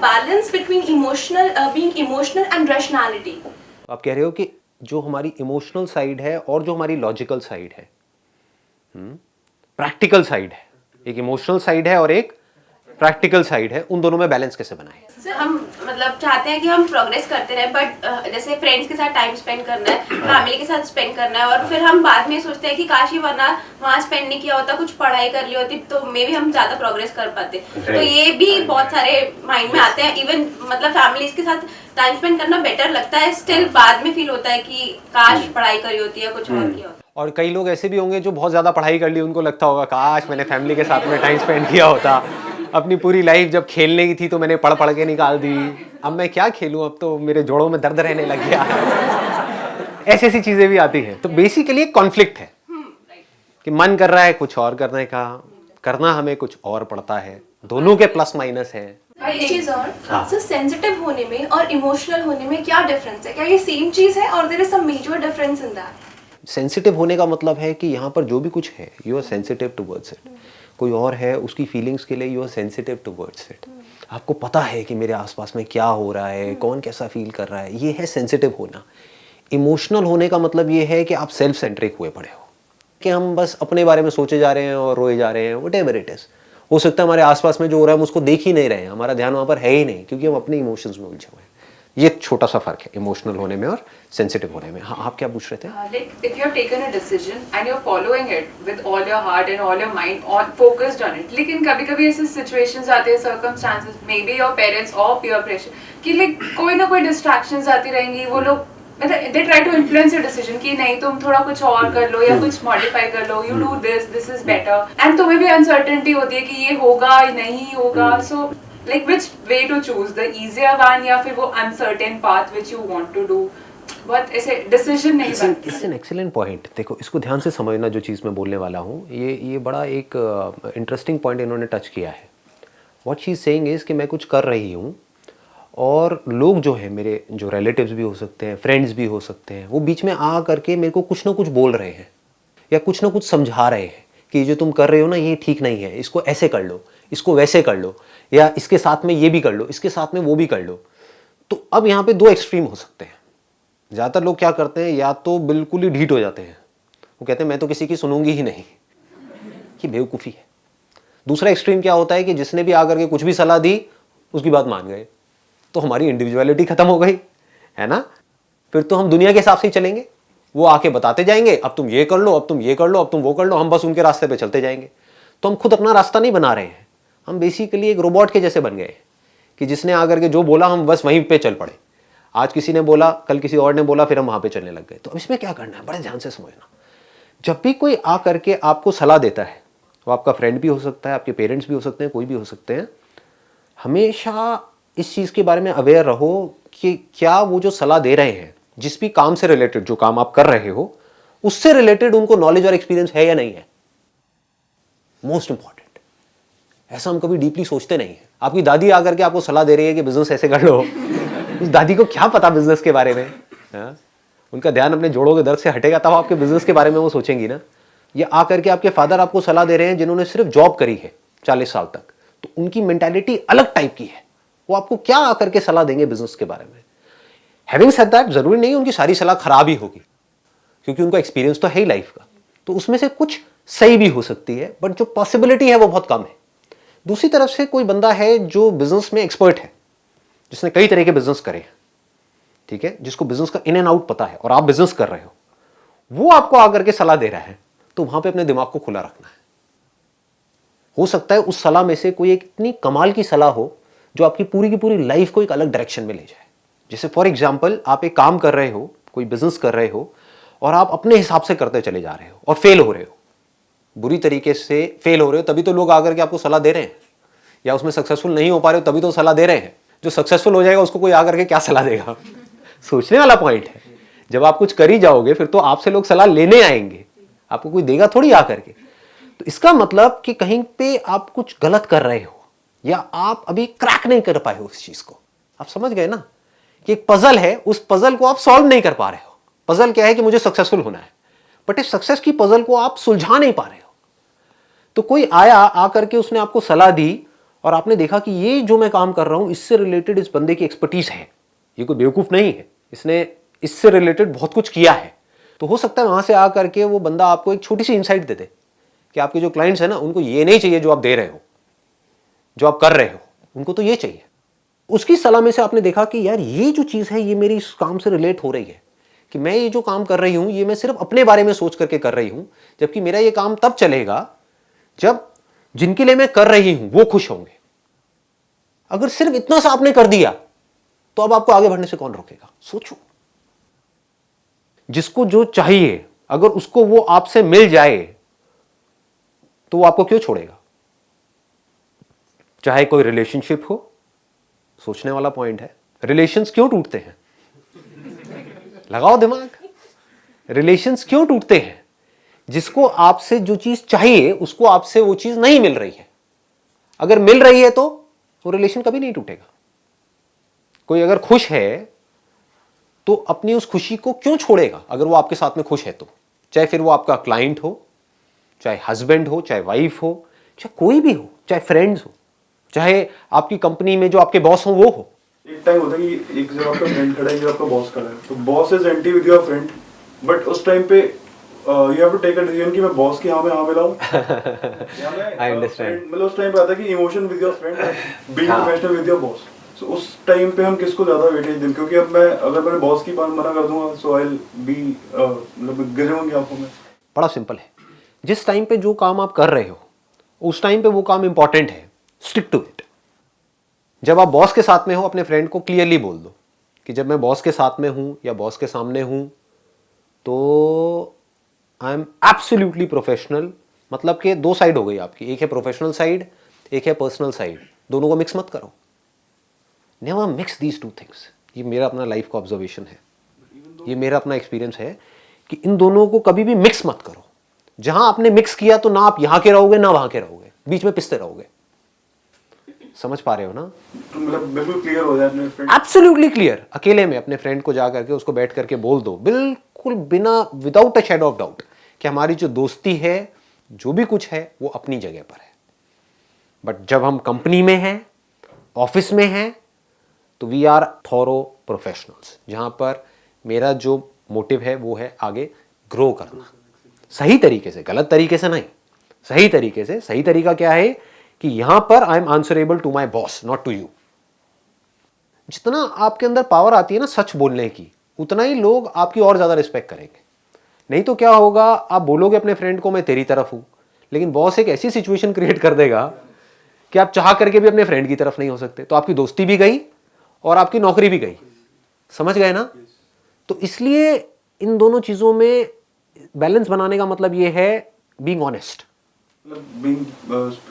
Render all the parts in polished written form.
balance between being emotional and rationality. आप कह रहे हो कि जो हमारी इमोशनल साइड है और जो हमारी लॉजिकल साइड है, प्रैक्टिकल साइड है, एक इमोशनल साइड है और एक प्रैक्टिकल साइड है, उन दोनों में बैलेंस कैसे बनाएं? सर हम मतलब चाहते हैं कि हम प्रोग्रेस करते रहें, बट जैसे फ्रेंड्स के साथ टाइम स्पेंड करना है, फैमिली के साथ स्पेंड करना है, और फिर हम बाद में सोचते हैं कि काश ही वरना वहाँ स्पेंड नहीं किया होता, कुछ पढ़ाई कर ली होती तो मे भी हम ज्यादा प्रोग्रेस कर पाते। तो ये भी बहुत सारे माइंड में आते हैं। इवन मतलब फैमिलीज के साथ टाइम स्पेंड करना बेटर लगता है, स्टिल बाद में फील होता है कि काश पढ़ाई करी होती है, कुछ और किया होता। और कई लोग ऐसे भी होंगे जो बहुत ज़्यादा पढ़ाई कर ली, उनको लगता होगा काश मैंने फैमिली के साथ में टाइम स्पेंड किया होता, अपनी पूरी लाइफ जब खेलने की थी तो मैंने पढ़ के निकाल दी, अब मैं क्या खेलूं, अब तो मेरे जोड़ों में दर्द रहने लग गया। ऐसी ऐसी चीज़ें भी आती हैं। तो बेसिकली एक कॉन्फ्लिक्ट है कि मन कर रहा है कुछ और करने का, करना हमें कुछ और पड़ता है, दोनों के प्लस माइनस है। एक चीज और, सर सेंसिटिव होने में और इमोशनल होने में क्या डिफरेंस है? क्या ये सेम चीज है और there is some major difference in that? Sensitive होने का मतलब है कि यहाँ पर जो भी कुछ है you are sensitive towards it. कोई और है, उसकी फीलिंग्स के लिए you are sensitive towards it. आपको पता है कि मेरे आसपास में क्या हो रहा है, कौन कैसा फील कर रहा है, ये है सेंसिटिव होना। इमोशनल होने का मतलब ये है कि आप सेल्फ सेंट्रिक हुए पड़े हो, कि हम बस अपने बारे में सोचे जा रहे हैं और रोए जा रहे हैं, व्हाटएवर इट इज। हो सकता है हमारे आसपास में जो हो रहा है हम उसको देख ही नहीं रहे हैं, हमारा ध्यान वहाँ पर है ही नहीं, क्योंकि हम अपने इमोशंस में उलझे हुए हैं। ये छोटा सा फर्क है इमोशनल होने में और सेंसिटिव होने में। हाँ, आप क्या पूछ रहे थे? Like if you've taken a decision and you're following it with all your heart and all your mind on focused on it, लेकिन कभी-कभी ऐसे situations आते हैं, circumstances, maybe your parents or peer pressure, कि like कोई ना कोई distractions आती रहेंगी, वो लोग मतलब they try to influence your decision कि नहीं तुम थोड़ा कुछ और कर लो या कुछ modify कर लो, you do this is better, and तुम्हें भी uncertainty होती है कि ये होगा या नहीं होगा, so like which way to choose, the easier one या फिर वो uncertain path which you want to do, बहुत ऐसे डिसीजन नहीं बनते। It's an excellent point. देखो, इसको ध्यान से समझना जो चीज़ मैं बोलने वाला हूँ, ये बड़ा एक इंटरेस्टिंग पॉइंट इन्होंने टच किया है। What she is saying is कि मैं कुछ कर रही हूँ और लोग जो है, मेरे जो रिलेटिव्स भी हो सकते हैं, फ्रेंड्स भी हो सकते हैं, वो बीच में आ करके मेरे को कुछ ना कुछ बोल रहे हैं या कुछ ना कुछ समझा रहे हैं कि ये जो तुम कर रहे हो ना ये ठीक नहीं है, इसको ऐसे कर लो, इसको वैसे कर लो, या इसके साथ में ये भी कर लो, इसके साथ में वो भी कर लो। तो अब यहाँ पे दो एक्सट्रीम हो सकते हैं। ज़्यादातर लोग क्या करते हैं, या तो बिल्कुल ही ढीठ हो जाते हैं, वो कहते हैं मैं तो किसी की सुनूंगी ही नहीं, कि बेवकूफ़ी है। दूसरा एक्सट्रीम क्या होता है कि जिसने भी आकर के कुछ भी सलाह दी उसकी बात मान गए, तो हमारी इंडिविजुअलिटी खत्म हो गई, है ना। फिर तो हम दुनिया के हिसाब से ही चलेंगे, वो आके बताते जाएंगे अब तुम ये कर लो, अब तुम ये कर लो, अब तुम वो कर लो, हम बस उनके रास्ते पे चलते जाएंगे। तो हम खुद अपना रास्ता नहीं बना रहे हैं, हम बेसिकली एक रोबोट के जैसे बन गए कि जिसने आकर के जो बोला हम बस वहीं पे चल पड़े। आज किसी ने बोला, कल किसी और ने बोला, फिर हम वहाँ पे चलने लग गए। तो अब इसमें क्या करना है, बड़े ध्यान से समझना। जब भी कोई आ करके आपको सलाह देता है, वो आपका फ्रेंड भी हो सकता है, आपके पेरेंट्स भी हो सकते हैं, कोई भी हो सकते हैं, हमेशा इस चीज़ के बारे में अवेयर रहो कि क्या वो जो सलाह दे रहे हैं, जिस भी काम से रिलेटेड, जो काम आप कर रहे हो उससे रिलेटेड उनको नॉलेज और एक्सपीरियंस है या नहीं है। Most important. ऐसा हम कभी डीपली सोचते नहीं है। आपकी दादी आकर के आपको सलाह दे रही है कि बिजनेस ऐसे कर लो, उस दादी को क्या पता बिजनेस के बारे में, हा? उनका ध्यान अपने जोड़ों के दर्द से हटेगा तब आपके बिजनेस के बारे में वो सोचेंगी ना। या आकर के आपके फादर आपको सलाह दे रहे हैं जिन्होंने सिर्फ जॉब करी है 40 साल तक, तो उनकी मेंटालिटी अलग टाइप की है, वो आपको क्या आकर के सलाह देंगे बिजनेस के बारे में। हैविंग सेड दैट, जरूरी नहीं उनकी सारी सलाह खराब ही होगी, क्योंकि उनका एक्सपीरियंस तो है ही लाइफ का, तो उसमें से कुछ सही भी हो सकती है, बट जो पॉसिबिलिटी है वो बहुत कम है। दूसरी तरफ से कोई बंदा है जो बिजनेस में एक्सपर्ट है, जिसने कई तरह के बिजनेस करे हैं, ठीक है, जिसको बिजनेस का इन एंड आउट पता है, और आप बिजनेस कर रहे हो, वो आपको आकर के सलाह दे रहा है, तो वहां पे अपने दिमाग को खुला रखना है। हो सकता है उस सलाह में से कोई एक इतनी कमाल की सलाह हो जो आपकी पूरी की पूरी लाइफ को एक अलग डायरेक्शन में ले जाए। जैसे फॉर एग्जाम्पल, आप एक काम कर रहे हो, कोई बिजनेस कर रहे हो, और आप अपने हिसाब से करते चले जा रहे हो और फेल हो रहे हो, बुरी तरीके से फेल हो रहे हो, तभी तो लोग आकर के आपको सलाह दे रहे हैं। या उसमें सक्सेसफुल नहीं हो पा रहे हो, तभी तो सलाह दे रहे हैं। जो सक्सेसफुल हो जाएगा उसको कोई आकर के क्या सलाह देगा? सोचने वाला पॉइंट है। जब आप कुछ कर ही जाओगे फिर तो आपसे लोग सलाह लेने आएंगे, आपको कोई देगा थोड़ी आकर के। तो इसका मतलब कि कहीं पे आप कुछ गलत कर रहे हो, या आप अभी क्रैक नहीं कर पाए हो उस चीज को। आप समझ गए ना कि एक पजल है, उस पजल को आप सॉल्व नहीं कर पा रहे हो। पजल क्या है कि मुझे सक्सेसफुल होना है, बट इस सक्सेस की पजल को आप सुलझा नहीं पा रहे हो। तो कोई आया आकर के उसने आपको सलाह दी और आपने देखा कि ये जो मैं काम कर रहा हूं इससे रिलेटेड इस बंदे की एक्सपर्टीज है, ये कोई बेवकूफ नहीं है, इसने इससे रिलेटेड बहुत कुछ किया है, तो हो सकता है वहां से आकर के वो बंदा आपको एक छोटी सी इंसाइट दे दे कि आपके जो क्लाइंट्स हैं ना उनको ये नहीं चाहिए जो आप दे रहे हो, जो आप कर रहे हो, उनको तो ये चाहिए। उसकी सलाह में से आपने देखा कि यार ये जो चीज़ है ये मेरी इस काम से रिलेट हो रही है कि मैं ये जो काम कर रही हूं ये मैं सिर्फ अपने बारे में सोच करके कर रही हूं, जबकि मेरा ये काम तब चलेगा जब जिनके लिए मैं कर रही हूं वो खुश होंगे। अगर सिर्फ इतना सा आपने कर दिया तो अब आपको आगे बढ़ने से कौन रोकेगा? सोचो। जिसको जो चाहिए अगर उसको वो आपसे मिल जाए तो वो आपको क्यों छोड़ेगा? चाहे कोई रिलेशनशिप हो, सोचने वाला पॉइंट है। रिलेशंस क्यों टूटते हैं? लगाओ दिमाग। रिलेशंस क्यों टूटते हैं? जिसको आपसे जो चीज चाहिए उसको आपसे वो चीज नहीं मिल रही है। अगर मिल रही है तो वो रिलेशन कभी नहीं टूटेगा। कोई अगर खुश है तो अपनी उस खुशी को क्यों छोड़ेगा अगर वो आपके साथ में खुश है तो? चाहे फिर वो आपका क्लाइंट हो, चाहे हस्बैंड हो, चाहे वाइफ हो, चाहे कोई भी हो, चाहे फ्रेंड्स हो, चाहे आपकी कंपनी में जो आपके बॉस हो वो हो। एक टाइम होता है कि एक जगह आपका फ्रेंड खड़ा है, एक जगह आपका बॉस खड़ा है, तो boss is anti with your friend, but उस टाइम पे you have to take a decision कि मैं बॉस की हाँ मिलाऊं। I understand. मतलब उस टाइम पे आता है कि emotion with your friend, being professional with your boss. So उस टाइम पे हम किसको ज्यादा वेटेज दें? क्योंकि अब मैं अगर मैंने बॉस की बात मना कर दूंगा सो आई विल बी मतलब गिरे होंगे आंखों में। बड़ा सिंपल है। जिस टाइम पे जो काम आप कर रहे हो उस टाइम पे वो काम इंपॉर्टेंट है, स्टिक टू इट। जब आप बॉस के साथ में हो अपने फ्रेंड को क्लियरली बोल दो कि जब मैं बॉस के साथ में हूं या बॉस के सामने हूं तो आई एम एब्सोल्युटली प्रोफेशनल। मतलब कि दो साइड हो गई आपकी, एक है प्रोफेशनल साइड, एक है पर्सनल साइड। दोनों को मिक्स मत करो। Never mix these two things. ये मेरा अपना लाइफ का ऑब्जर्वेशन है, ये मेरा अपना एक्सपीरियंस है कि इन दोनों को कभी भी मिक्स मत करो। जहां आपने मिक्स किया तो ना आप यहां के रहोगे ना वहां के रहोगे, बीच में पिसते रहोगे। समझ पा रहे हो ना? तो मतलब बिल्कुल क्लियर हो जाए अपने फ्रेंड। Absolutely clear. अकेले में अपने फ्रेंड को जा करके उसको बैठ करके बोल दो बिल्कुल बिना without a shadow of doubt कि हमारी जो दोस्ती है जो भी कुछ है वो अपनी जगह पर है, बट जब हम कंपनी में हैं, ऑफिस में हैं, तो वी आर थॉरो प्रोफेशनल्स, जहां पर मेरा जो मोटिव है वो है आगे ग्रो करना सही तरीके से, गलत तरीके से नहीं, सही तरीके से। सही तरीका क्या है कि यहां पर I am answerable to my boss, not to you. जितना आपके अंदर पावर आती है ना सच बोलने की, उतना ही लोग आपकी और ज्यादा रिस्पेक्ट करेंगे। नहीं तो क्या होगा, आप बोलोगे अपने फ्रेंड को मैं तेरी तरफ हूं, लेकिन बॉस एक ऐसी सिचुएशन क्रिएट कर देगा कि आप चाह करके भी अपने फ्रेंड की तरफ नहीं हो सकते, तो आपकी दोस्ती भी गई और आपकी नौकरी भी गई। समझ गए ना? तो इसलिए इन दोनों चीजों में बैलेंस बनाने का मतलब ये है being honest, being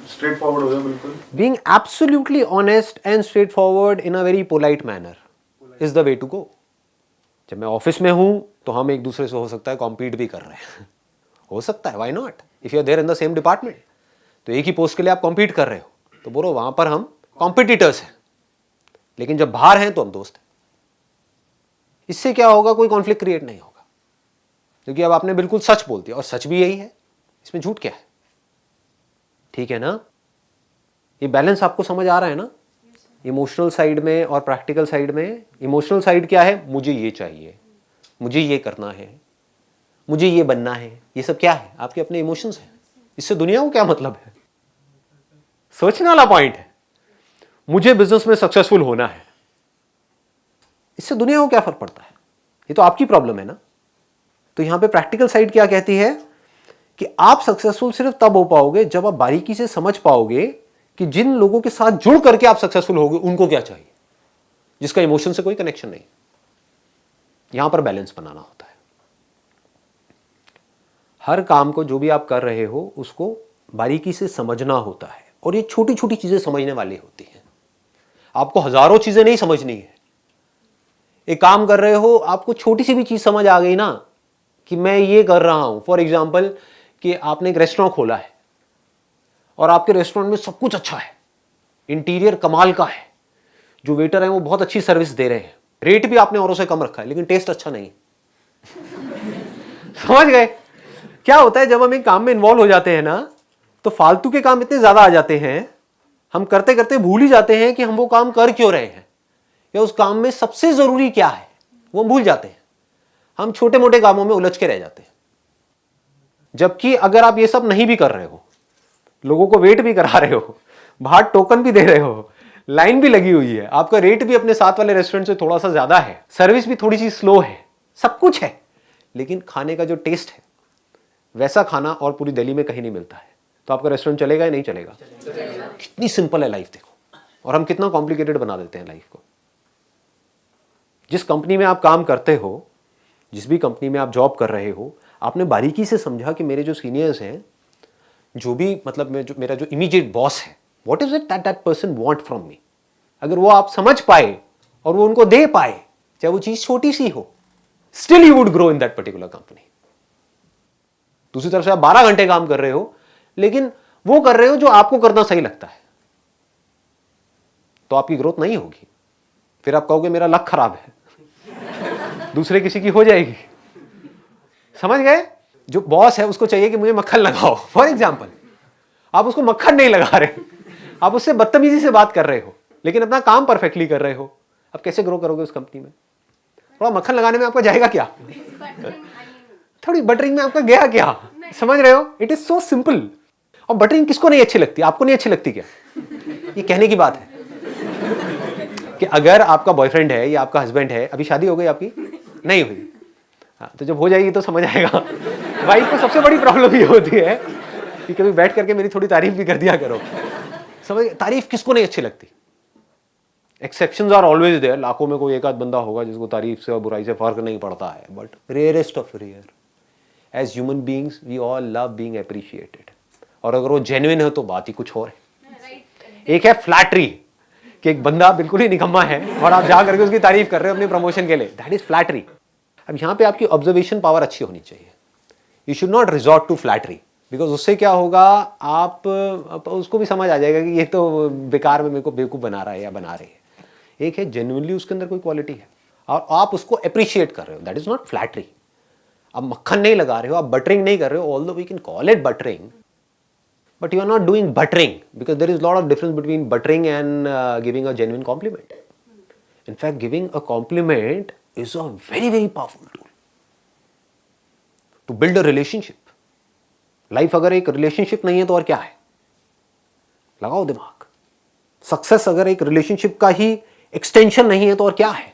straightforward हो जाए। बिल्कुल being absolutely honest and straightforward in a very polite manner is the way to go. जब मैं ऑफिस में हूं तो हम एक दूसरे से हो सकता है कॉम्पीट भी कर रहे हैं हो सकता है, why not? If you are there in the same department, तो एक ही पोस्ट के लिए आप कॉम्पीट कर रहे हो, तो बोलो वहां पर हम कॉम्पिटिटर्स हैं, लेकिन जब बाहर हैं तो हम दोस्त हैं। इससे क्या होगा, कोई कॉन्फ्लिक्ट क्रिएट नहीं होगा, क्योंकि अब आपने बिल्कुल सच बोल दिया, और सच भी यही है, इसमें झूठ क्या है? ठीक है ना? ये बैलेंस आपको समझ आ रहा है ना? इमोशनल साइड में और प्रैक्टिकल साइड में। इमोशनल साइड क्या है? मुझे ये चाहिए, मुझे ये करना है, मुझे ये बनना है, ये सब क्या है? आपके अपने इमोशंस हैं। इससे दुनिया को क्या मतलब है? सोचने वाला पॉइंट है। मुझे बिजनेस में सक्सेसफुल होना है, इससे दुनिया को क्या फर्क पड़ता है? ये तो आपकी प्रॉब्लम है ना। तो यहां पे प्रैक्टिकल साइड क्या कहती है कि आप सक्सेसफुल सिर्फ तब हो पाओगे जब आप बारीकी से समझ पाओगे कि जिन लोगों के साथ जुड़ करके आप सक्सेसफुल होगे उनको क्या चाहिए, जिसका इमोशन से कोई कनेक्शन नहीं। यहां पर बैलेंस बनाना होता है। हर काम को जो भी आप कर रहे हो उसको बारीकी से समझना होता है, और ये छोटी छोटी चीजें समझने वाली होती हैं। आपको हजारों चीजें नहीं समझनी है। एक काम कर रहे हो, आपको छोटी सी भी चीज समझ आ गई ना कि मैं ये कर रहा हूं, फॉर एग्जाम्पल कि आपने एक रेस्टोरेंट खोला है और आपके रेस्टोरेंट में सब कुछ अच्छा है, इंटीरियर कमाल का है, जो वेटर है वो बहुत अच्छी सर्विस दे रहे हैं, रेट भी आपने औरों से कम रखा है, लेकिन टेस्ट अच्छा नहीं। समझ गए? क्या होता है जब हम एक काम में इन्वॉल्व हो जाते हैं ना, तो फालतू के काम इतने ज्यादा आ जाते हैं, हम करते करते भूल ही जाते हैं कि हम वो काम कर क्यों रहे हैं या उस काम में सबसे जरूरी क्या है, वो हम भूल जाते हैं। हम छोटे मोटे कामों में उलझ के रह जाते हैं। जबकि अगर आप ये सब नहीं भी कर रहे हो, लोगों को वेट भी करा रहे हो, बाहर टोकन भी दे रहे हो, लाइन भी लगी हुई है, आपका रेट भी अपने साथ वाले रेस्टोरेंट से थोड़ा सा ज्यादा है, सर्विस भी थोड़ी सी स्लो है, सब कुछ है, लेकिन खाने का जो टेस्ट है वैसा खाना और पूरी दिल्ली में कहीं नहीं मिलता है, तो आपका रेस्टोरेंट चलेगा या नहीं चलेगा? कितनी सिंपल है लाइफ देखो, और हम कितना कॉम्प्लिकेटेड बना देते हैं लाइफ को। जिस कंपनी में आप काम करते हो, जिस भी कंपनी में आप जॉब कर रहे हो, आपने बारीकी से समझा कि मेरे जो सीनियर्स हैं, जो भी मतलब मेरा जो इमीडिएट बॉस है, what is it that person want from me, अगर वो आप समझ पाए और वो उनको दे पाए, चाहे वो चीज छोटी सी हो, still you would grow in that particular company. दूसरी तरफ से आप 12 घंटे काम कर रहे हो, लेकिन वो कर रहे हो जो आपको करना सही लगता है, तो आपकी ग्रोथ नहीं होगी। फिर आप कहोगे मेरा लक खराब है, दूसरे किसी की हो जाएगी। समझ गए? जो बॉस है उसको चाहिए कि मुझे मक्खन लगाओ, फॉर एग्जाम्पल, आप उसको मक्खन नहीं लगा रहे, आप उससे बदतमीजी से बात कर रहे हो, लेकिन अपना काम परफेक्टली कर रहे हो। अब कैसे ग्रो करोगे उस कंपनी में? थोड़ा मक्खन लगाने में आपका जाएगा क्या? थोड़ी बटरिंग में आपका गया क्या? समझ रहे हो? It is so simple. और बटरिंग किसको नहीं अच्छी लगती? आपको नहीं अच्छी लगती क्या? ये कहने की बात है कि अगर आपका बॉयफ्रेंड है या आपका हस्बैंड है, अभी शादी हो गई आपकी? नहीं हुई। हाँ, तो जब हो जाएगी तो समझ आएगा। वाइफ को सबसे बड़ी प्रॉब्लम ये होती है कि कभी बैठ करके मेरी थोड़ी तारीफ भी कर दिया करो। समझ? तारीफ किसको नहीं अच्छी लगती? एक्सेप्शंस आर ऑलवेज देयर, लाखों में कोई एक आध बंदा होगा जिसको तारीफ से और बुराई से फर्क नहीं पड़ता है, but rarest of rare. As human beings we all love being appreciated, और अगर वो जेन्युइन है तो बात ही कुछ और है। एक है फ्लैटरी, कि एक बंदा बिल्कुल ही निकम्मा है और आप जा करके उसकी तारीफ कर रहे हो अपने प्रमोशन के लिए, दैट इज फ्लैटरी। अब यहाँ पे आपकी ऑब्जर्वेशन पावर अच्छी होनी चाहिए। You should not resort to flattery, because उससे क्या होगा, आप उसको भी समझ आ जाएगा कि ये तो बेकार में मेरे को बेवकूफ़ बना रहा है या बना रही है। एक है जेन्युइनली उसके अंदर कोई क्वालिटी है और आप उसको अप्रिशिएट कर रहे हो, दैट इज नॉट फ्लैटरी। आप मक्खन नहीं लगा रहे हो, आप बटरिंग नहीं कर रहे हो, although we can call it buttering, but you are not doing buttering, because there is a lot of difference between buttering and giving a genuine compliment. In fact, giving a compliment is a very very powerful tool to build a relationship. Life अगर एक relationship नहीं है तो और क्या है? लगाओ दिमाग। Success अगर एक relationship का ही extension नहीं है तो और क्या है?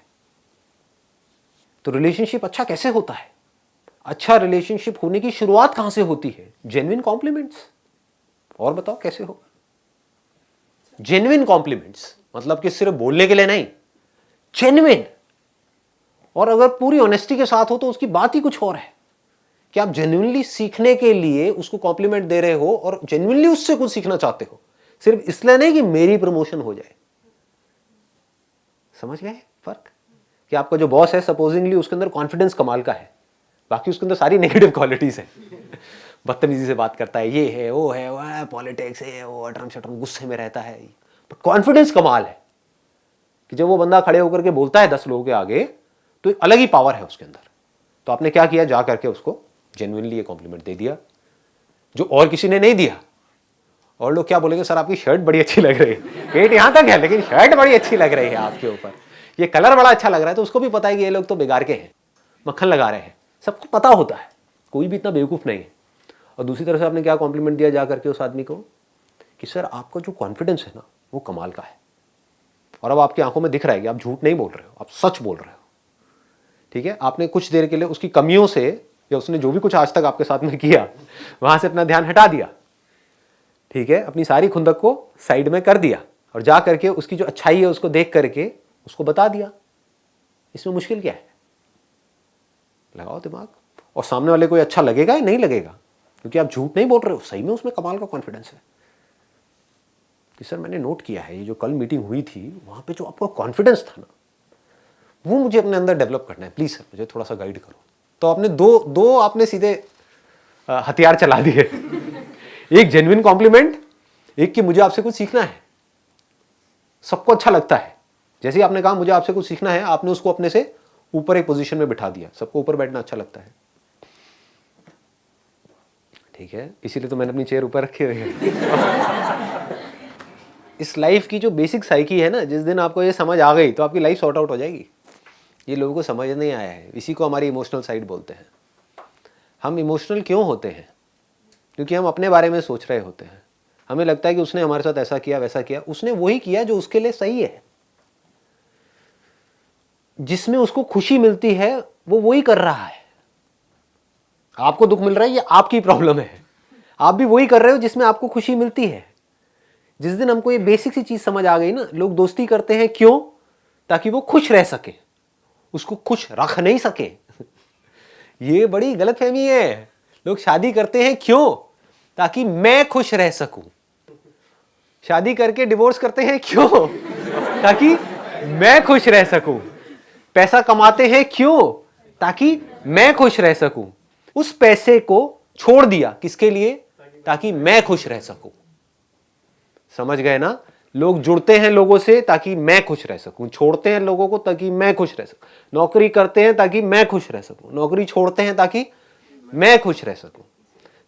तो relationship अच्छा कैसे होता है? अच्छा relationship होने की शुरुआत कहां से होती है? Genuine compliments। और बताओ कैसे हो? जेन्युइन कॉम्प्लीमेंट्स, मतलब कि सिर्फ बोलने के लिए नहीं, जेन्युइन। और अगर पूरी ऑनेस्टी के साथ हो तो उसकी बात ही कुछ और है कि आप जेन्युइनली सीखने के लिए उसको कॉम्प्लीमेंट दे रहे हो और जेन्युइनली उससे कुछ सीखना चाहते हो, सिर्फ इसलिए नहीं कि मेरी प्रमोशन हो जाए। समझ गए फर्क? कि आपका जो बॉस है, सपोजिंगली उसके अंदर कॉन्फिडेंस कमाल का है, बाकी उसके अंदर सारी नेगेटिव क्वालिटीज है। बदतमीजी से बात करता है, ये है वो है पॉलिटिक्स है, वो अटरम शटरम, गुस्से में रहता है, बट कॉन्फिडेंस कमाल है कि जब वो बंदा खड़े होकर के बोलता है 10 लोगों के आगे तो एक अलग ही पावर है उसके अंदर। तो आपने क्या किया, जा करके उसको जेन्युइनली ये कॉम्प्लीमेंट दे दिया जो और किसी ने नहीं दिया। और लोग क्या बोलेंगे, सर आपकी शर्ट बड़ी अच्छी लग रही है, पेट यहां तक है लेकिन शर्ट बड़ी अच्छी लग रही है आपके ऊपर, ये कलर बड़ा अच्छा लग रहा है। तो उसको भी पता है कि ये लोग तो बेकार के हैं, मक्खन लगा रहे हैं, सबको पता होता है, कोई भी इतना बेवकूफ नहीं है। और दूसरी तरफ से आपने क्या कॉम्प्लीमेंट दिया जा करके उस आदमी को कि सर आपका जो कॉन्फिडेंस है ना वो कमाल का है, और अब आपकी आंखों में दिख रहा है कि आप झूठ नहीं बोल रहे हो, आप सच बोल रहे हो। ठीक है, आपने कुछ देर के लिए उसकी कमियों से या उसने जो भी कुछ आज तक आपके साथ में किया वहां से अपना ध्यान हटा दिया। ठीक है, अपनी सारी खुंदक को साइड में कर दिया और जा करके उसकी जो अच्छाई है उसको देख करके उसको बता दिया। इसमें मुश्किल क्या है? लगाओ दिमाग। और सामने वाले को अच्छा लगेगा या नहीं लगेगा, क्योंकि आप झूठ नहीं बोल रहे हो, सही में उसमें कमाल का कॉन्फिडेंस है कि सर मैंने नोट किया है ये जो कल मीटिंग हुई थी वहां पे जो आपका कॉन्फिडेंस था ना वो मुझे अपने अंदर डेवलप करना है, प्लीज सर मुझे थोड़ा सा गाइड करो। तो आपने दो आपने सीधे हथियार चला दिए। एक जेन्युइन कॉम्प्लीमेंट, एक कि मुझे आपसे कुछ सीखना है। सबको अच्छा लगता है, जैसे ही आपने कहा मुझे आपसे कुछ सीखना है, आपने उसको अपने से ऊपर एक पोजीशन में बिठा दिया। सबको ऊपर बैठना अच्छा लगता है, ठीक है, इसीलिए तो मैंने अपनी चेयर ऊपर रखी हुई है। इस लाइफ की जो बेसिक साइकी है ना, जिस दिन आपको ये समझ आ गई तो आपकी लाइफ सॉर्ट आउट हो जाएगी। ये लोगों को समझ नहीं आया है, इसी को हमारी इमोशनल साइड बोलते हैं। हम इमोशनल क्यों होते हैं? क्योंकि हम अपने बारे में सोच रहे होते हैं। हमें लगता है कि उसने हमारे साथ ऐसा किया वैसा किया। उसने वही किया जो उसके लिए सही है, जिसमें उसको खुशी मिलती है वो वही कर रहा है। आपको दुख मिल रहा है, ये आपकी प्रॉब्लम है। आप भी वही कर रहे हो जिसमें आपको खुशी मिलती है। जिस दिन हमको ये बेसिक सी चीज समझ आ गई ना, लोग दोस्ती करते हैं क्यों? ताकि वो खुश रह सके, उसको खुश रख नहीं सके। ये बड़ी गलतफहमी है। लोग शादी करते हैं क्यों? ताकि मैं खुश रह सकूं। शादी करके डिवोर्स करते हैं क्यों? ताकि मैं खुश रह सकूं। पैसा कमाते हैं क्यों? ताकि मैं खुश रह सकूं। उस पैसे को छोड़ दिया किसके लिए? ताकि मैं खुश रह सकूं। समझ गए ना? लोग जुड़ते हैं लोगों से ताकि मैं खुश रह सकूं, छोड़ते हैं लोगों को ताकि मैं खुश रह सकूं। नौकरी करते हैं ताकि मैं खुश रह सकूं, नौकरी छोड़ते हैं ताकि मैं खुश रह सकूं।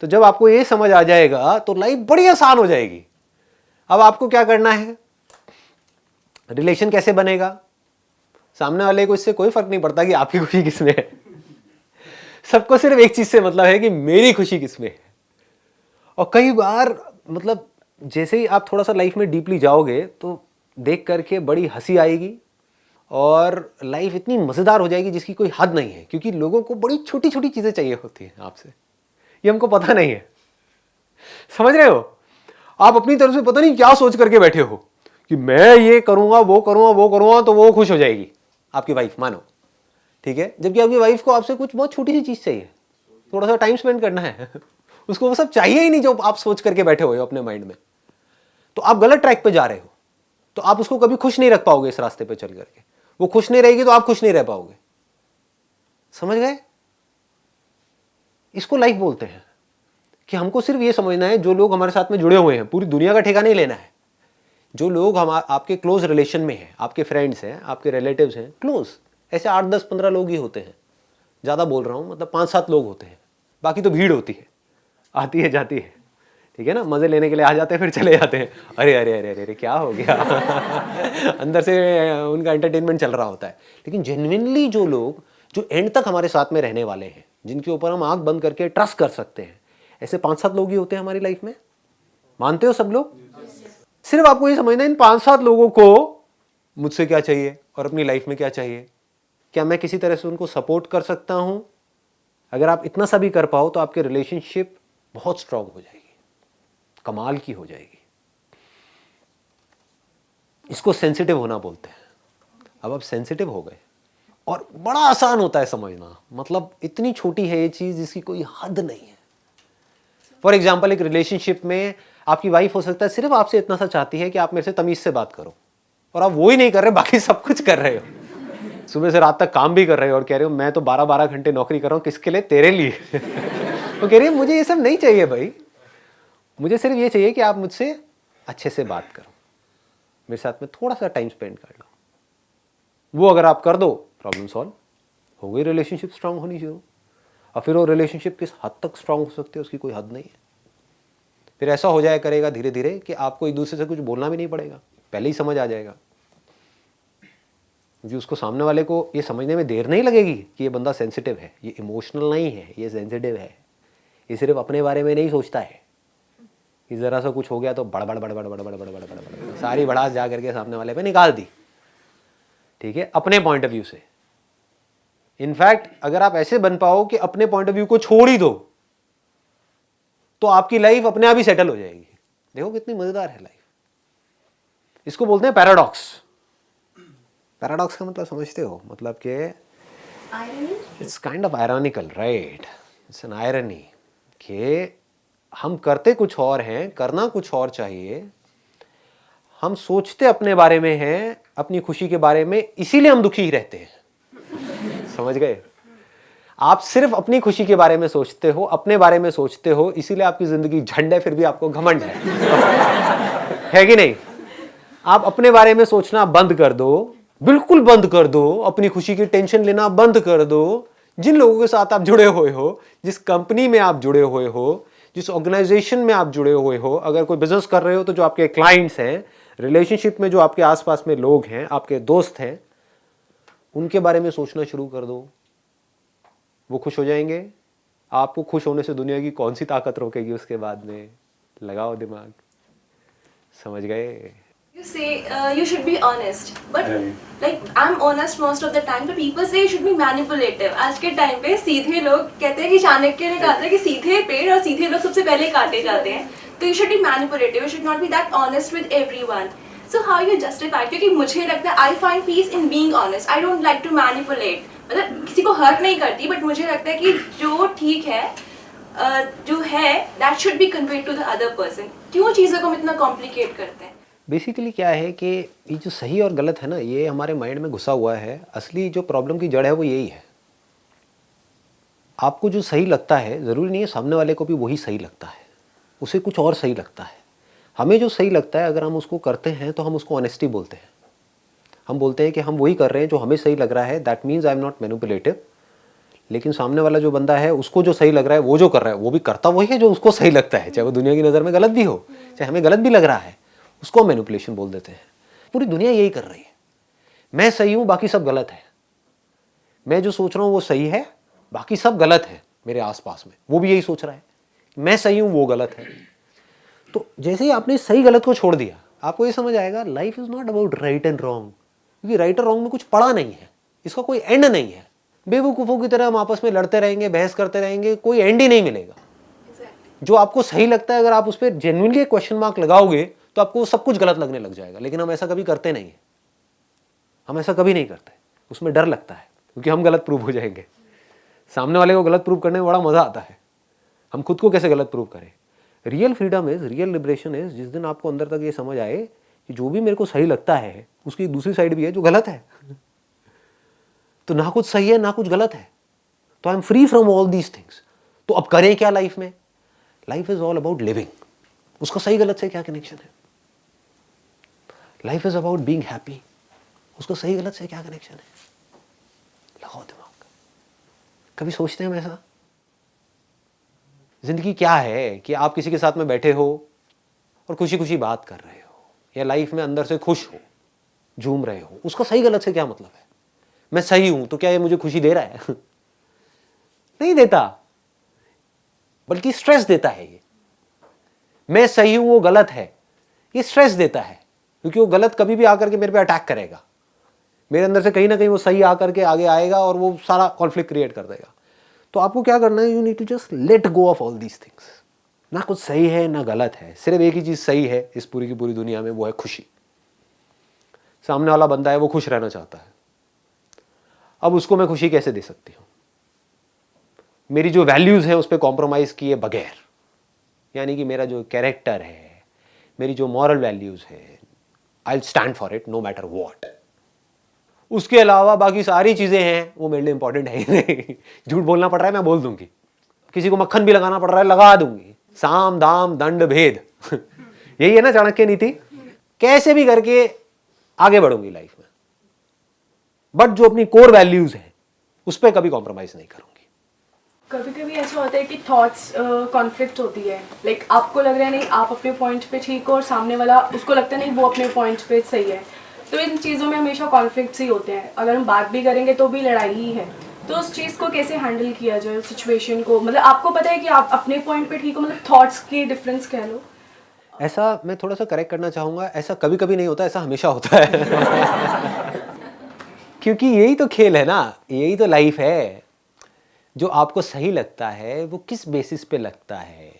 तो जब आपको ये समझ आ जाएगा तो लाइफ बड़ी आसान हो जाएगी। अब आपको क्या करना है? रिलेशन कैसे बनेगा? सामने वाले को इससे कोई फर्क नहीं पड़ता कि आपकी खुशी किसमें है। सबको सिर्फ एक चीज से मतलब है कि मेरी खुशी किसमें है। और कई बार मतलब जैसे ही आप थोड़ा सा लाइफ में डीपली जाओगे तो देख करके बड़ी हंसी आएगी और लाइफ इतनी मज़ेदार हो जाएगी जिसकी कोई हद नहीं है। क्योंकि लोगों को बड़ी छोटी छोटी चीज़ें चाहिए होती हैं आपसे, ये हमको पता नहीं है। समझ रहे हो? आप अपनी तरफ से पता नहीं क्या सोच करके बैठे हो कि मैं ये करूँगा वो करूँगा वो करूँगा तो वो खुश हो जाएगी आपकी वाइफ, मानो, ठीक है। जबकि आपकी वाइफ को आपसे कुछ बहुत छोटी सी चीज़ चाहिए, थोड़ा सा टाइम स्पेंड करना है। उसको वो सब चाहिए ही नहीं जो आप सोच करके बैठे हुए हो अपने माइंड में। तो आप गलत ट्रैक पे जा रहे हो, तो आप उसको कभी खुश नहीं रख पाओगे इस रास्ते पे चल करके। वो खुश नहीं रहेगी तो आप खुश नहीं रह पाओगे। समझ गए? इसको लाइफ बोलते हैं कि हमको सिर्फ ये समझना है जो लोग हमारे साथ में जुड़े हुए हैं, पूरी दुनिया का ठेका नहीं लेना है। जो लोग हम आपके क्लोज रिलेशन में हैं, आपके फ्रेंड्स हैं, आपके रिलेटिव्स हैं, क्लोज, ऐसे 8, 10, 15 लोग ही होते हैं। ज़्यादा बोल रहा हूँ, मतलब 5, 7 लोग होते हैं। बाकी तो भीड़ होती है, आती है जाती है, ठीक है ना। मज़े लेने के लिए आ जाते हैं, फिर चले जाते हैं। अरे अरे अरे अरे क्या हो गया। अंदर से उनका एंटरटेनमेंट चल रहा होता है। लेकिन जेन्युइनली जो लोग जो एंड तक हमारे साथ में रहने वाले हैं, जिनके ऊपर हम आंख बंद करके ट्रस्ट कर सकते हैं, ऐसे 5-7 लोग ही होते हैं हमारी लाइफ में। मानते हो सब लोग? सिर्फ आपको ये समझना है इन 5-7 लोगों को मुझसे क्या चाहिए और अपनी लाइफ में क्या चाहिए। क्या मैं किसी तरह से उनको सपोर्ट कर सकता हूं? अगर आप इतना सा भी कर पाओ तो आपके रिलेशनशिप बहुत स्ट्रांग हो जाएगी, कमाल की हो जाएगी। इसको सेंसिटिव होना बोलते हैं। अब आप सेंसिटिव हो गए और बड़ा आसान होता है समझना। मतलब इतनी छोटी है ये चीज जिसकी कोई हद नहीं है। फॉर एग्जाम्पल, एक रिलेशनशिप में आपकी वाइफ हो सकता है सिर्फ आपसे इतना सा चाहती है कि आप मेरे से तमीज से बात करो, और आप वो ही नहीं कर रहे, बाकी सब कुछ कर रहे हो। सुबह से रात तक काम भी कर रहे हो और कह रहे हो मैं तो 12-12 घंटे नौकरी कर रहा हूं, किसके लिए? तेरे लिए। वो कह रही है मुझे ये सब नहीं चाहिए भाई, मुझे सिर्फ ये चाहिए कि आप मुझसे अच्छे से बात करो, मेरे साथ में थोड़ा सा टाइम स्पेंड कर लो। वो अगर आप कर दो, प्रॉब्लम सॉल्व हो गई, रिलेशनशिप स्ट्रांग होनी शुरू। और फिर वो रिलेशनशिप किस हद तक स्ट्रांग हो सकती है उसकी कोई हद नहीं है। फिर ऐसा हो जाया करेगा धीरे धीरे कि आपको एक दूसरे से कुछ बोलना भी नहीं पड़ेगा, पहले ही समझ आ जाएगा। क्योंकि उसको, सामने वाले को ये समझने में देर नहीं लगेगी कि ये बंदा सेंसिटिव है, ये इमोशनल नहीं है, ये सेंसिटिव है। ये सिर्फ अपने बारे में नहीं सोचता है कि ज़रा सा कुछ हो गया तो बड़बड़ बड़बड़ बड़बड़ बड़बड़ बड़बड़ सारी भड़ास जा करके सामने वाले पे निकाल दी, ठीक है, अपने पॉइंट ऑफ व्यू से। इनफैक्ट अगर आप ऐसे बन पाओ कि अपने पॉइंट ऑफ व्यू को छोड़ ही दो तो आपकी लाइफ अपने आप ही सेटल हो जाएगी। देखो कितनी मजेदार है लाइफ। इसको बोलते हैं पैराडॉक्स। पैराडॉक्स का मतलब समझते हो? मतलब कि it's kind of ironical, right? It's an irony कि हम करते कुछ और हैं, करना कुछ और चाहिए, हम सोचते अपने बारे में हैं, अपनी खुशी के बारे में, इसीलिए हम दुखी रहते हैं। समझ गए? आप सिर्फ अपनी खुशी के बारे में सोचते हो, अपने बारे में सोचते हो, इसीलिए आपकी जिंदगी झंड है, फिर भी आपको घमंड है कि नहीं? आप अपने बारे में सोचना बंद कर दो, बिल्कुल बंद कर दो, अपनी खुशी की टेंशन लेना बंद कर दो। जिन लोगों के साथ आप जुड़े हुए हो, जिस कंपनी में आप जुड़े हुए हो, जिस ऑर्गेनाइजेशन में आप जुड़े हुए हो, अगर कोई बिजनेस कर रहे हो तो जो आपके क्लाइंट्स हैं, रिलेशनशिप में जो आपके आसपास में लोग हैं, आपके दोस्त हैं, उनके बारे में सोचना शुरू कर दो। वो खुश हो जाएंगे, आपको खुश होने से दुनिया की कौन सी ताकत रोकेगी उसके बाद में। लगाओ दिमाग, समझ गए? You say you should be honest, but Right. like I'm honest most of the time. So people say you should be manipulative. आज के टाइम पे सीधे लोग कहते हैं कि चाणक्य ने कहा था कि सीधे पेड़ और सीधे लोग सबसे पहले काटे जाते हैं. तो you should be manipulative. You should not be that honest with everyone. So how you justify? क्योंकि मुझे लगता है I find peace in being honest. I don't like to manipulate. मतलब किसी को हर्ट नहीं करती, बट मुझे लगता है कि जो ठीक है, जो है, that should be conveyed to the other person. क्यों चीज़ों को हम इतना कॉम्प्लिकेट करते हैं? बेसिकली क्या है कि ये जो सही और गलत है ना, ये हमारे माइंड में घुसा हुआ है। असली जो प्रॉब्लम की जड़ है वो यही है। आपको जो सही लगता है, ज़रूरी नहीं है सामने वाले को भी वही सही लगता है, उसे कुछ और सही लगता है। हमें जो सही लगता है अगर हम उसको करते हैं तो हम उसको ऑनेस्टी बोलते हैं। हम बोलते हैं कि हम वही कर रहे हैं जो हमें सही लग रहा है, that means I am not manipulative. लेकिन सामने वाला जो बंदा है उसको जो सही लग रहा है, वो जो कर रहा है वो भी करता वही है जो उसको सही लगता है, चाहे वो दुनिया की नज़र में गलत भी हो, चाहे हमें गलत भी लग रहा है, उसको मैनिपुलेशन बोल देते हैं। पूरी दुनिया यही कर रही है। मैं सही हूं, बाकी सब गलत है। मैं जो सोच रहा हूं वो सही है, बाकी सब गलत है। मेरे आसपास में वो भी यही सोच रहा है, मैं सही हूं, वो गलत है। तो जैसे ही आपने सही गलत को छोड़ दिया, आपको ये समझ आएगा life is not about right and wrong. क्योंकि राइट और रॉन्ग में कुछ पड़ा नहीं है, इसका कोई एंड नहीं है। बेवकूफ़ों की तरह हम आपस में लड़ते रहेंगे, बहस करते रहेंगे, कोई एंड ही नहीं मिलेगा। जो आपको सही लगता है, अगर आप उस पर जेन्युइनली क्वेश्चन मार्क लगाओगे तो आपको सब कुछ गलत लगने लग जाएगा। लेकिन हम ऐसा कभी करते नहीं है, हम ऐसा कभी नहीं करते। उसमें डर लगता है क्योंकि हम गलत प्रूव हो जाएंगे। सामने वाले को गलत प्रूव करने में बड़ा मज़ा आता है। हम खुद को कैसे गलत प्रूव करें? Real freedom is, real liberation is जिस दिन आपको अंदर तक ये समझ आए कि जो भी मेरे को सही लगता है उसकी दूसरी साइड भी है जो गलत है। तो ना कुछ सही है ना कुछ गलत है, तो I am free from all these things. तो अब करें क्या लाइफ में? Life is all about living. उसका सही गलत से क्या कनेक्शन है? Life is about being happy. उसका सही गलत से क्या कनेक्शन है? लगाओ दिमाग। कभी सोचते हैं हम ऐसा? जिंदगी क्या है कि आप किसी के साथ में बैठे हो और खुशी खुशी बात कर रहे हो, या लाइफ में अंदर से खुश हो, झूम रहे हो। उसका सही गलत से क्या मतलब है? मैं सही हूं तो क्या ये मुझे खुशी दे रहा है? नहीं देता, बल्कि स्ट्रेस देता है। ये मैं सही हूं वो गलत है, ये स्ट्रेस देता है। क्योंकि वो गलत कभी भी आकर के मेरे पे अटैक करेगा, मेरे अंदर से कहीं ना कहीं वो सही आकर के आगे आएगा और वो सारा कॉन्फ्लिक्ट क्रिएट कर देगा। तो आपको क्या करना है? You need to just let go of all these things. ना कुछ सही है ना गलत है, सिर्फ एक ही चीज सही है इस पूरी की पूरी दुनिया में, वो है खुशी। सामने वाला बंदा है वो खुश रहना चाहता है, अब उसको मैं खुशी कैसे दे सकती हूँ? मेरी जो वैल्यूज हैं उस पर कॉम्प्रोमाइज किए बगैर, यानी कि मेरा जो कैरेक्टर है, मेरी जो मॉरल वैल्यूज है, I will stand for it no matter what. उसके अलावा बाकी सारी चीजें हैं वो मेरे लिए इंपॉर्टेंट है ही नहीं। झूठ बोलना पड़ रहा है मैं बोल दूंगी, किसी को मक्खन भी लगाना पड़ रहा है लगा दूंगी। साम दाम दंड भेद यही है ना चाणक्य नीति। कैसे भी करके आगे बढ़ूंगी लाइफ में, बट जो अपनी कोर वैल्यूज है उस पर कभी कॉम्प्रोमाइज नहीं करूंगी। कभी कभी ऐसा होता है कि थॉट्स कॉन्फ्लिक्ट होती है। लाइक आपको लग रहा है नहीं आप अपने पॉइंट पे ठीक हो, और सामने वाला उसको लगता है नहीं वो अपने पॉइंट पे सही है। तो इन चीज़ों में हमेशा कॉन्फ्लिक्ट्स ही होते हैं। अगर हम बात भी करेंगे तो भी लड़ाई ही है। तो उस चीज़ को कैसे हैंडल किया जाए, सिचुएशन को? मतलब आपको पता है कि आप अपने पॉइंट पे ठीक हो, मतलब थॉट्स की डिफरेंस कह लो। ऐसा मैं थोड़ा सा करेक्ट करना चाहूंगा, ऐसा कभी कभी नहीं होता, ऐसा हमेशा होता है। क्योंकि यही तो खेल है ना, यही तो लाइफ है। जो आपको सही लगता है वो किस बेसिस पे लगता है?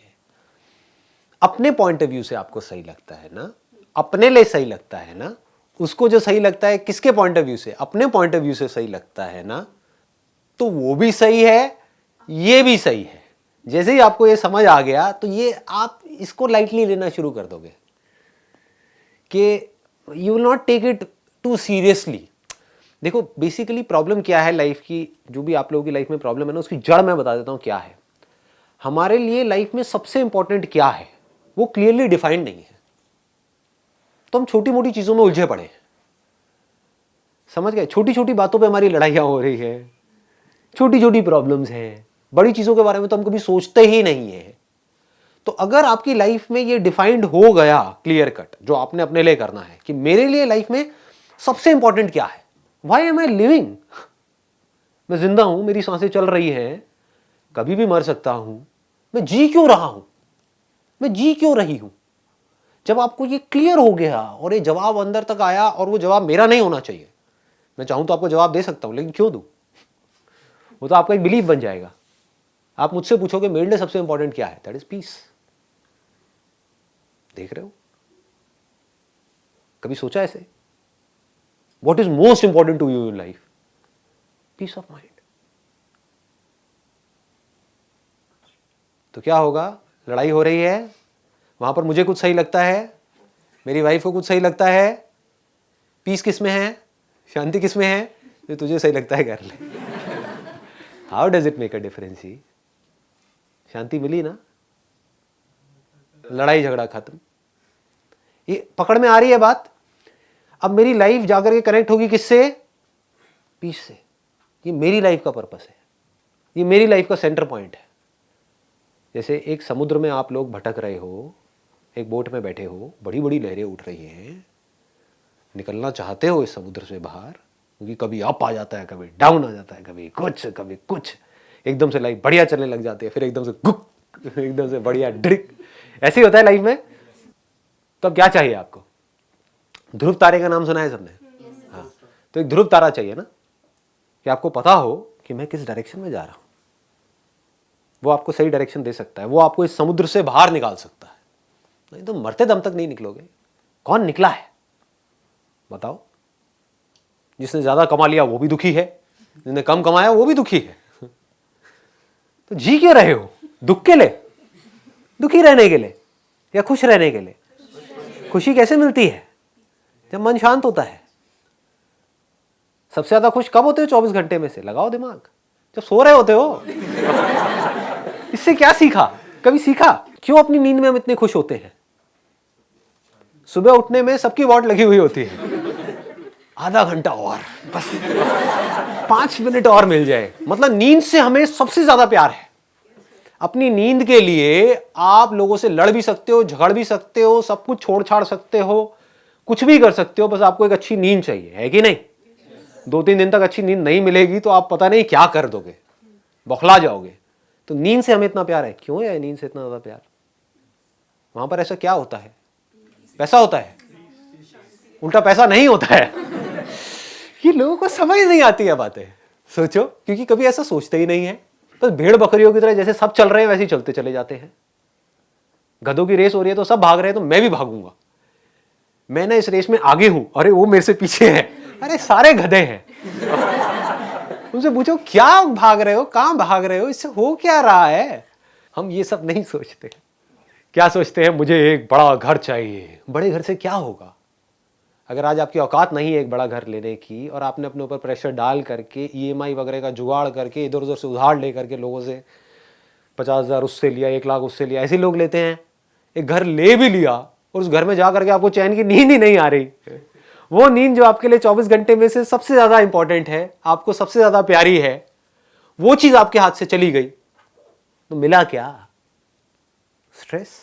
अपने पॉइंट ऑफ व्यू से आपको सही लगता है ना, अपने लिए सही लगता है ना। उसको जो सही लगता है किसके पॉइंट ऑफ व्यू से? अपने पॉइंट ऑफ व्यू से सही लगता है ना, तो वो भी सही है, ये भी सही है। जैसे ही आपको ये समझ आ गया तो ये आप इसको लाइटली लेना शुरू कर दोगे कि you will not take it too seriously. देखो बेसिकली प्रॉब्लम क्या है लाइफ की, जो भी आप लोगों की लाइफ में प्रॉब्लम है ना, उसकी जड़ मैं बता देता हूं क्या है। हमारे लिए लाइफ में सबसे इंपॉर्टेंट क्या है वो क्लियरली डिफाइंड नहीं है। तो हम छोटी मोटी चीजों में उलझे पड़े हैं, समझ गए? छोटी छोटी बातों पे हमारी लड़ाइयाँ हो रही है, छोटी छोटी प्रॉब्लम्स हैं, बड़ी चीज़ों के बारे में तो हम कभी सोचते ही नहीं है। तो अगर आपकी लाइफ में ये डिफाइंड हो गया क्लियर कट जो आपने अपने लिए करना है कि मेरे लिए लाइफ में सबसे इंपॉर्टेंट क्या है, व्हाई एम आई लिविंग, मैं जिंदा हूं, मेरी सांसें चल रही हैं, कभी भी मर सकता हूं, मैं जी क्यों रहा हूं, मैं जी क्यों रही हूं। जब आपको ये क्लियर हो गया और ये जवाब अंदर तक आया, और वो जवाब मेरा नहीं होना चाहिए, मैं चाहूं तो आपको जवाब दे सकता हूं लेकिन क्यों दूं, वो तो आपका एक बिलीफ बन जाएगा। आप मुझसे पूछोगे मेरे लिए सबसे इंपॉर्टेंट क्या है, दैट इज पीस। देख रहे हो, कभी सोचा ऐसे, what is most important to you in life, peace of mind. तो क्या होगा, लड़ाई हो रही है, वहां पर मुझे कुछ सही लगता है, मेरी वाइफ को कुछ सही लगता है, पीस किस में है, शांति किस में है, जो तुझे सही लगता है कर ले। How does it make a difference. ही शांति मिली ना, लड़ाई झगड़ा खत्म। ये पकड़ में आ रही है बात। अब मेरी लाइफ जाकर के कनेक्ट होगी किससे, पीस से। ये मेरी लाइफ का पर्पस है, ये मेरी लाइफ का सेंटर पॉइंट है। जैसे एक समुद्र में आप लोग भटक रहे हो, एक बोट में बैठे हो, बड़ी बड़ी लहरें उठ रही हैं, निकलना चाहते हो इस समुद्र से बाहर, क्योंकि कभी अप आ जाता है, कभी डाउन आ जाता है, कभी कुछ, एकदम से लाइफ बढ़िया चलने लग जाती है, फिर एकदम से गुक, एकदम से बढ़िया ड्रिक, ऐसे ही होता है लाइफ में। तो अब क्या चाहिए आपको, ध्रुव तारे का नाम सुना है सबने, हाँ, तो एक ध्रुव तारा चाहिए ना, कि आपको पता हो कि मैं किस डायरेक्शन में जा रहा हूं। वो आपको सही डायरेक्शन दे सकता है, वो आपको इस समुद्र से बाहर निकाल सकता है। नहीं तो मरते दम तक नहीं निकलोगे। कौन निकला है बताओ। जिसने ज्यादा कमा लिया वो भी दुखी है, जिसने कम कमाया वो भी दुखी है। तो जी क्यों रहे हो, दुख के लिए, दुखी रहने के लिए या खुश रहने के लिए। खुशी कैसे मिलती है, जब मन शांत होता है। सबसे ज्यादा खुश कब होते हो 24 घंटे में से, लगाओ दिमाग, जब सो रहे होते हो। इससे क्या सीखा, कभी सीखा क्यों अपनी नींद में हम इतने खुश होते हैं। सुबह उठने में सबकी वॉट लगी हुई होती है, आधा घंटा और बस 5 मिनट और मिल जाए। मतलब नींद से हमें सबसे ज्यादा प्यार है। अपनी नींद के लिए आप लोगों से लड़ भी सकते हो, झगड़ भी सकते हो, सब कुछ छोड़ छाड़ सकते हो, कुछ भी कर सकते हो, बस आपको एक अच्छी नींद चाहिए, है कि नहीं। 2-3 दिन तक अच्छी नींद नहीं मिलेगी तो आप पता नहीं क्या कर दोगे, बौखला जाओगे। तो नींद से हमें इतना प्यार है, क्यों है नींद से इतना ज्यादा प्यार। वहां पर ऐसा क्या होता है, पैसा होता है, उल्टा पैसा नहीं होता है। ये लोगों को समझ नहीं आती है बातें। सोचो, क्योंकि कभी ऐसा सोचते ही नहीं है। बस भेड़ बकरियों की तरह जैसे सब चल रहे हैं वैसे ही चलते चले जाते हैं। गधों की रेस हो रही है तो सब भाग रहे हैं तो मैं भी भागूंगा, मैं ना इस रेस में आगे हूं, अरे वो मेरे से पीछे है, अरे सारे गधे हैं। उनसे पूछो क्या भाग रहे हो, कहां भाग रहे हो, इससे हो क्या रहा है। हम ये सब नहीं सोचते। क्या सोचते हैं, मुझे एक बड़ा घर चाहिए। बड़े घर से क्या होगा। अगर आज आपकी औकात नहीं है एक बड़ा घर लेने की, और आपने अपने ऊपर प्रेशर डाल करके EMI वगैरह का जुगाड़ करके इधर उधर से उधार ले करके लोगों से 50,000 उससे लिया, 1 लाख उससे लिया, ऐसे लोग लेते हैं। एक घर ले भी लिया और उस घर में जा करके आपको चैन की नींद ही नहीं आ रही। वो नींद जो आपके लिए 24 घंटे में से सबसे ज्यादा इंपॉर्टेंट है, आपको सबसे ज्यादा प्यारी है, वो चीज आपके हाथ से चली गई तो मिला क्या, स्ट्रेस।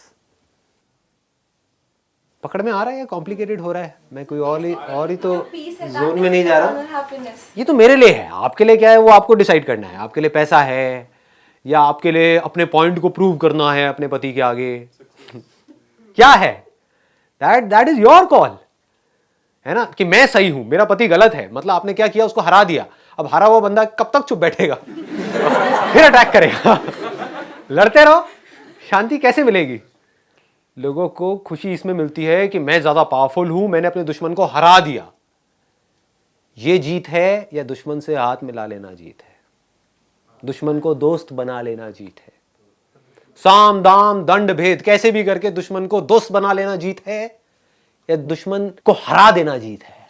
पकड़ में आ रहा है या कॉम्प्लिकेटेड हो रहा है। मैं कोई और ही तो जोन में नहीं जा रहा। ये तो मेरे लिए है, आपके लिए क्या है वो आपको डिसाइड करना है। आपके लिए पैसा है या आपके लिए अपने पॉइंट को प्रूव करना है अपने पति के आगे, क्या है, दैट इज योर कॉल, है ना। कि मैं सही हूं, मेरा पति गलत है, मतलब आपने क्या किया, उसको हरा दिया। अब हारा हुआ बंदा कब तक चुप बैठेगा, फिर अटैक करेगा। लड़ते रहो, शांति कैसे मिलेगी। लोगों को खुशी इसमें मिलती है कि मैं ज्यादा पावरफुल हूं, मैंने अपने दुश्मन को हरा दिया। ये जीत है या दुश्मन से हाथ मिला लेना जीत है, दुश्मन को दोस्त बना लेना जीत है। साम दाम दंड भेद कैसे भी करके दुश्मन को दोस्त बना लेना जीत है, या दुश्मन को हरा देना जीत है।